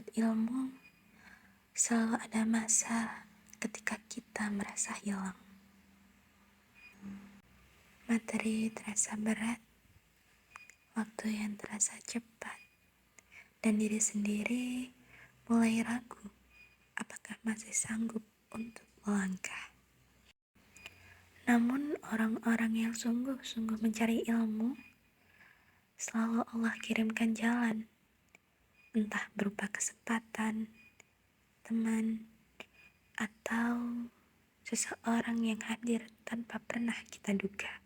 menuntut ilmu, selalu ada masa ketika kita merasa hilang. Materi terasa berat, waktu yang terasa cepat, dan diri sendiri mulai ragu apakah masih sanggup untuk melangkah. Namun orang-orang yang sungguh-sungguh mencari ilmu, selalu Allah kirimkan jalan, entah berupa kesempatan, teman, atau seseorang yang hadir tanpa pernah kita duga.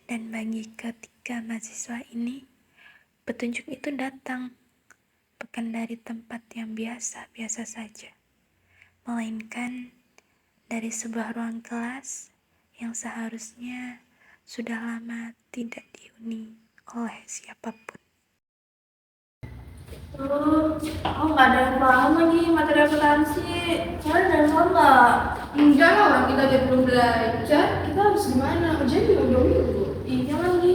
Dan bagi ketiga mahasiswa ini, petunjuk itu datang bukan dari tempat yang biasa-biasa saja, melainkan dari sebuah ruang kelas yang seharusnya sudah lama tidak dihuni oleh siapapun. Aku nggak ada yang paham lagi materi akuntansi. Kalian ada yang paham nggak? Enggak lah, orang kita aja belum belajar. Kita harus gimana? Ujian juga belum minggu. Iya lagi.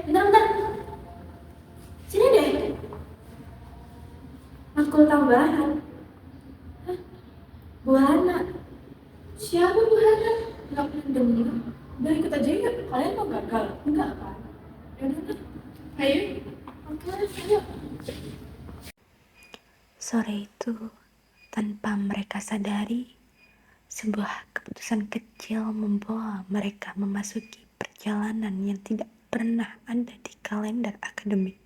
Bentar. Sini deh. Matkul tambahan. Hah? Bu Hana. Siapa Bu Hana? Nggak pernah dengar. Udah ikut aja yuk. Kalian mau gagal? Enggak kan? Yaudah. Ayo. Oke, ayo. Sore itu, tanpa mereka sadari, sebuah keputusan kecil membawa mereka memasuki perjalanan yang tidak pernah ada di kalender akademik.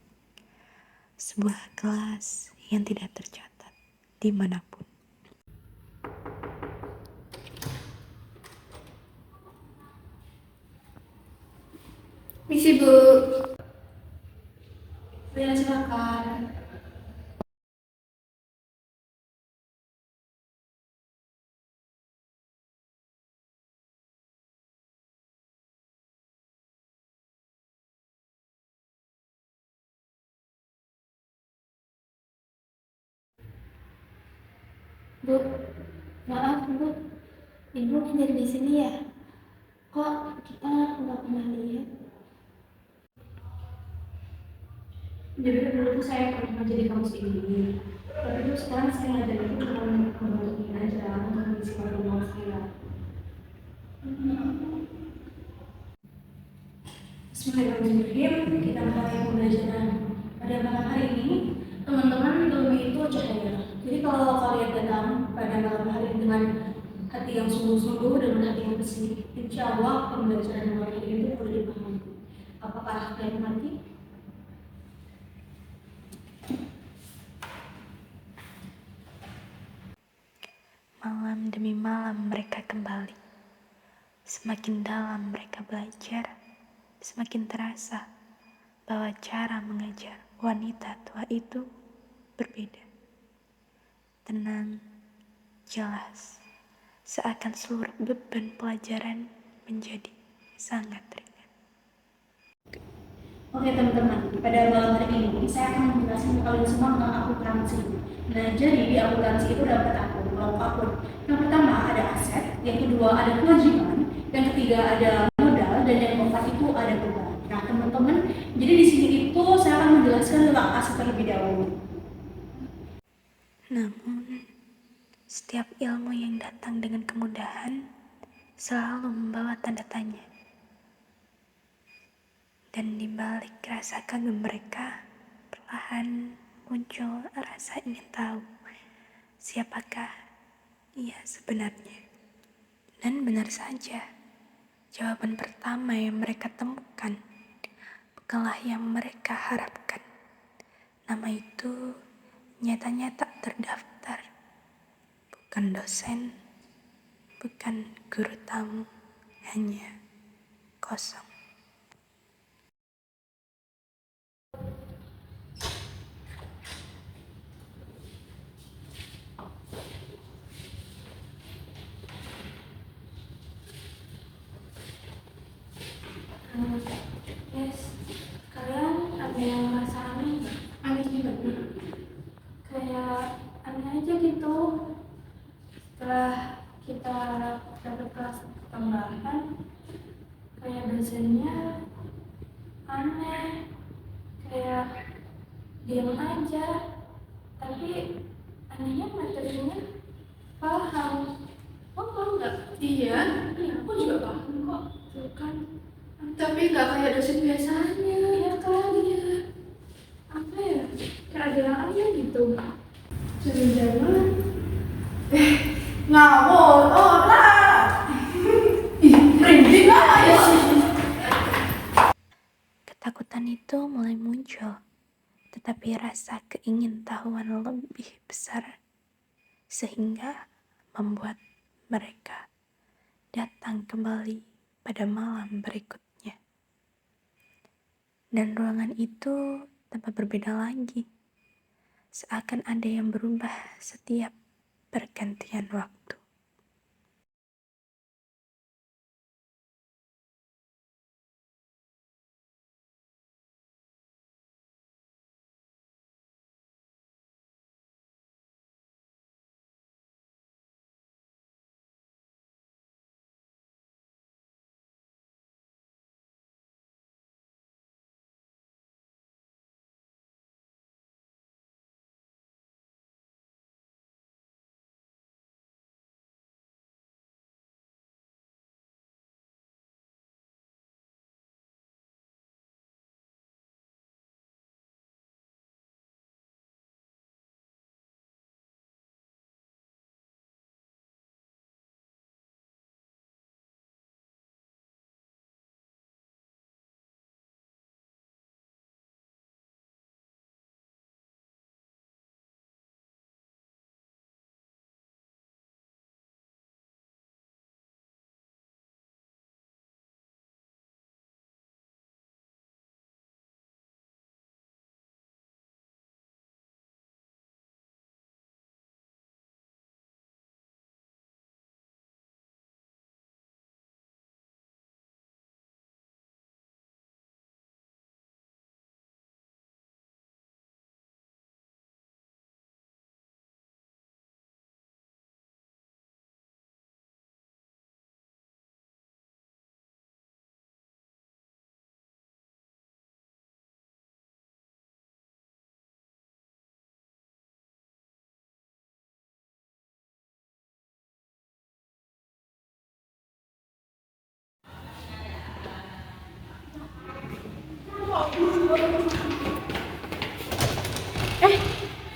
Sebuah kelas yang tidak tercatat dimanapun. Misi Bu. Ya, silakan. Bu, maaf Bu, Ibu ngajar di sini ya? Kok kita nggak pernah lihat? Jadi dulu tuh saya pernah jadi kampus ini. Tapi tuh sekarang saya ngajar itu cuma membantu aja untuk mengisi waktu luang saya. Bismillahirrahmanirrahim. Kita mulai pembelajaran pada malam hari ini. Teman-teman, ilmu itu cahaya. Jadi kalau kalian datang pada malam hari dengan hati yang sungguh-sungguh, dengan hati yang bersih, insya Allah pembelajaran malam hari ini itu boleh dipahami. Apakah kalian mengerti? Malam demi malam mereka kembali. Semakin dalam mereka belajar, semakin terasa bahwa cara mengajar wanita tua itu berbeda. Tenang, jelas, seakan seluruh beban pelajaran menjadi sangat ringan. Oke teman-teman, pada malam hari ini saya akan menjelaskan ke kalian semua tentang akuntansi. Nah, jadi di akuntansi itu ada 4 akun, kelompok akun. Yang pertama ada aset, yang kedua ada kewajiban, yang ketiga ada modal, dan yang keempat itu ada beban. Nah teman-teman, jadi di sini itu saya akan menjelaskan tentang aset terlebih dahulu. Namun, setiap ilmu yang datang dengan kemudahan selalu membawa tanda tanya. Dan di balik rasa kagum mereka, perlahan muncul rasa ingin tahu siapakah ia sebenarnya. Dan benar saja, jawaban pertama yang mereka temukan bukanlah yang mereka harapkan. Nama itu nyatanya tak terdaftar. Bukan dosen, bukan guru tamu, hanya kosong. Yes, kalian ada yang merasa aneh nggak? Aneh gimana? Kayak aneh aja gitu. Setelah kita dapat kelas tambahan, kayak dosennya diam aja. Tapi anehnya materinya paham. Oh, paham nggak? Iya, aku juga paham kok. Tuh kan. Tapi nggak kayak dosen biasanya. Iya kan? Iya. Apa ya? Kayak ada yang aneh gitu. Jangan-jangan ngawur orang. Ih, merinding aja. Ketakutan itu mulai muncul, tetapi rasa keingintahuan lebih besar, sehingga membuat mereka datang kembali pada malam berikutnya. Dan ruangan itu tampak berbeda lagi, seakan ada yang berubah setiap pergantian waktu.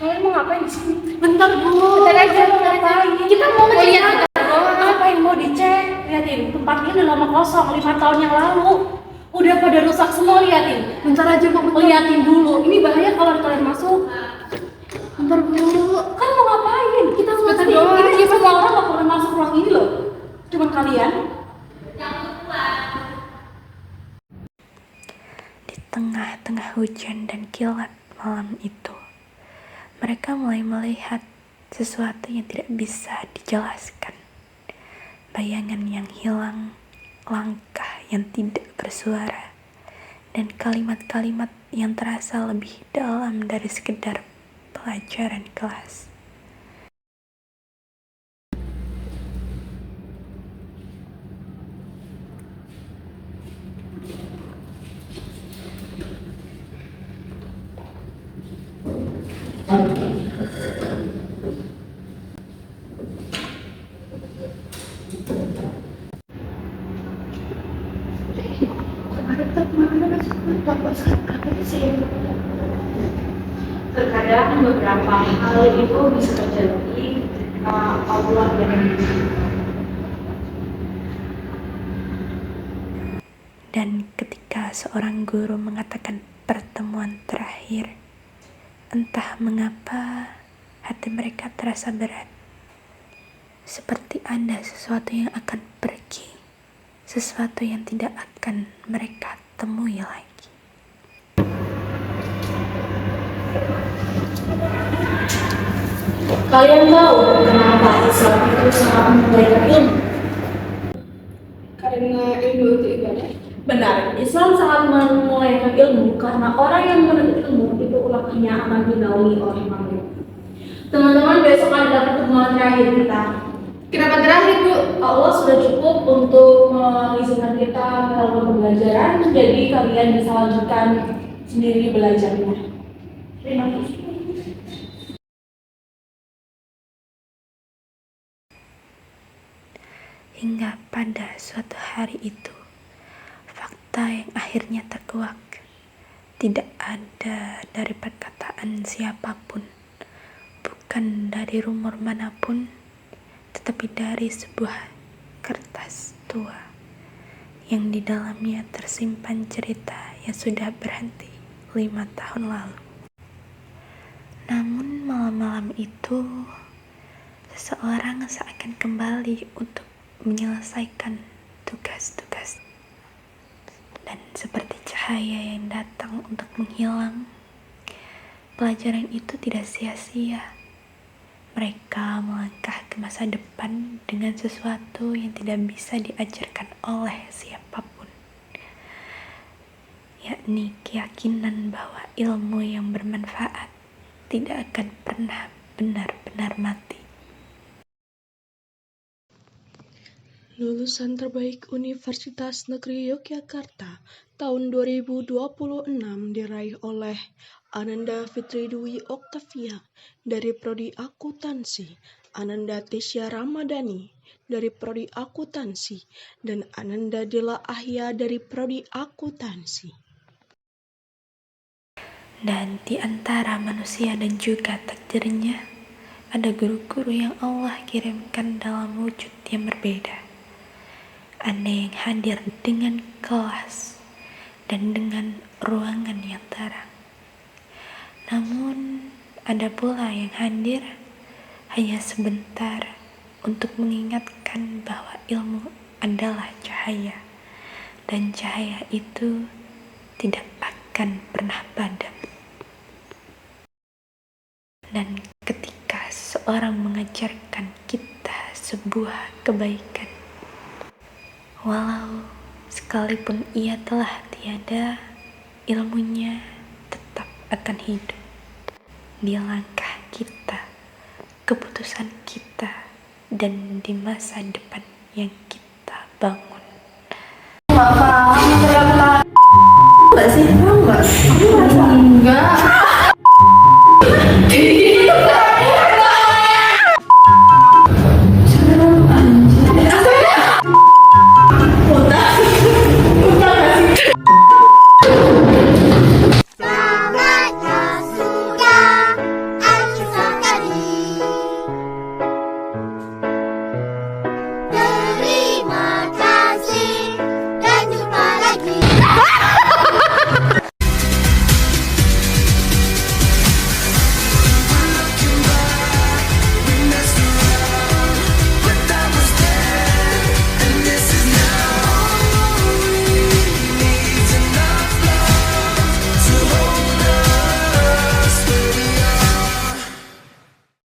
Kalian mau ngapain di sini? Bentar Bu. Bentar aja, mau ngapain? Kita mau ngeliat. Apa yang mau dicek? Liatin, tempatnya udah lama kosong, 5 tahun yang lalu. Udah pada rusak semua, liatin. Bentar aja Bu. Liatin dulu, ini bahaya kalau kalian masuk. Bentar Bu. Kan mau ngapain? Kita mau Sebentar masuk. doang. Ini semua orang gak pernah masuk ruang ini loh. Cuman kalian. Di tengah-tengah hujan dan kilat malam itu, mereka mulai melihat sesuatu yang tidak bisa dijelaskan. Bayangan yang hilang, langkah yang tidak bersuara, dan kalimat-kalimat yang terasa lebih dalam dari sekedar pelajaran kelas. Terkadang beberapa hal itu bisa terjadi ketika Allah yang Dan ketika seorang guru mengatakan pertemuan terakhir, entah mengapa hati mereka terasa berat. Seperti ada sesuatu yang akan pergi, sesuatu yang tidak akan mereka temui lagi. Kalian tahu kenapa Islam itu sangat memuliakan ilmu? Karena ilmu itu ibadah. Benar, Islam sangat memuliakan ilmu karena orang yang menuntut ilmu itu ulangnya akan dinaungi oleh makhluk. Teman-teman, besok adalah pertemuan terakhir kita. Kenapa terakhir Bu? Allah sudah cukup untuk mengizinkan kita melakukan pembelajaran, jadi kalian bisa lanjutkan sendiri belajarnya. Terima kasih. Hingga pada suatu hari itu, fakta yang akhirnya terkuak tidak ada dari perkataan siapapun, bukan dari rumor manapun, tetapi dari sebuah kertas tua yang di dalamnya tersimpan cerita yang sudah berhenti 5 tahun lalu. Namun malam-malam itu, seseorang seakan kembali untuk menyelesaikan tugas-tugas. Dan seperti cahaya yang datang untuk menghilang, pelajaran itu tidak sia-sia. Mereka melangkah ke masa depan dengan sesuatu yang tidak bisa diajarkan oleh siapapun, yakni keyakinan bahwa ilmu yang bermanfaat tidak akan pernah benar-benar mati. Lulusan terbaik Universitas Negeri Yogyakarta tahun 2026 diraih oleh Ananda Fitri Dwi Oktavia dari Prodi Akuntansi, Ananda Tisya Ramadhani dari Prodi Akuntansi, dan Ananda Dela Ahya dari Prodi Akuntansi. Dan di antara manusia dan juga takdirnya, ada guru-guru yang Allah kirimkan dalam wujud yang berbeda. Ada yang hadir dengan kelas dan dengan ruangan yang terang. Namun, ada pula yang hadir hanya sebentar untuk mengingatkan bahwa ilmu adalah cahaya, dan cahaya itu tidak akan pernah padam. Dan ketika seorang mengajarkan kita sebuah kebaikan, walau sekalipun ia telah tiada, ilmunya tetap akan hidup di langkah kita, keputusan kita, dan di masa depan yang kita bangun. Nggak sih? Enggak.